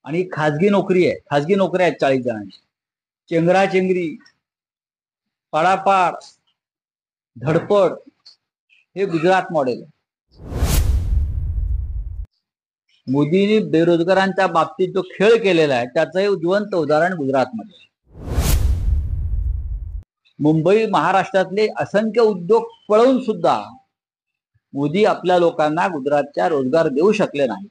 आणि खाजगी नोकरी आहे, खाजगी नोकऱ्या आहेत 40 जणांची. चेंगराचेंगरी, पाडापाड, धडपड हे गुजरात मॉडेल आहे. मोदींनी बेरोजगारांच्या बाबतीत जो खेळ केलेला आहे त्याचं हे जिवंत उदाहरण गुजरातमध्ये आहे. मुंबई महाराष्ट्रातले असंख्य उद्योग पळवून सुद्धा मोदी आपल्या लोकांना गुजरातच्या रोजगार देऊ शकले नाही.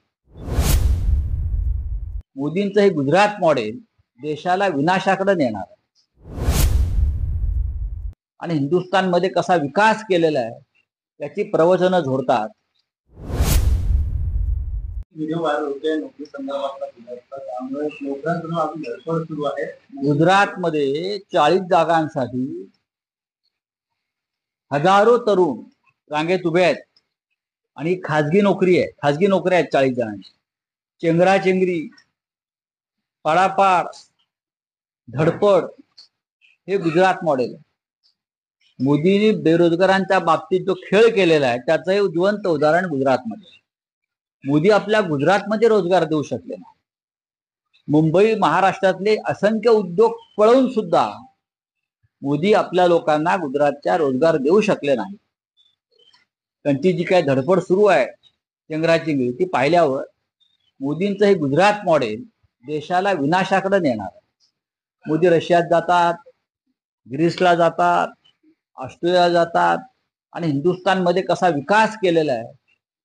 मोदींचं हे गुजरात मॉडेल देशाला विनाशाकडे नेणार आहे. आणि हिंदुस्थानमध्ये कसा विकास केलेला आहे त्याची प्रवचनं झोडतात. व्हिडिओ व्हायरल होते नोकरी संदर्भातला त्यामुळे नोकऱ्यांकडून अजून धडपड सुरू आहे. गुजरातमध्ये 40 जागांसाठी हजारो तरुण रांगेत उभे आहेत आणि खाजगी नोकरी आहे, खाजगी नोकऱ्या आहेत 40 जणांची. चेंगराचेंगरी, पाडापाड, धडपड हे गुजरात मॉडेल आहे. मोदींनी बेरोजगारांच्या बाबतीत जो खेळ केलेला आहे त्याचं हे जिवंत उदाहरण गुजरातमध्ये आहे. मोदी आपल्या गुजरातमध्ये रोजगार देऊ शकले नाही. मुंबई महाराष्ट्रातले असंख्य उद्योग पळवून सुद्धा मोदी आपल्या लोकांना गुजरातच्या रोजगार देऊ शकले नाही. त्यांची जी काय धडपड सुरू आहे चेंगराचेंगरी ती पाहिल्यावर मोदींचं हे गुजरात मॉडेल देशाला विनाशाकडे नेणार आहे. मोदी रशियात जातात, ग्रीसला जातात, ऑस्ट्रेलियाला जातात आणि हिंदुस्थानमध्ये कसा विकास केलेला आहे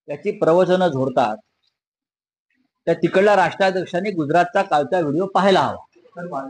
त्याची प्रवचनं झोडतात. त्या तिकडल्या राष्ट्राध्यक्षांनी गुजरातचा कालचा व्हिडिओ पाहायला हवा.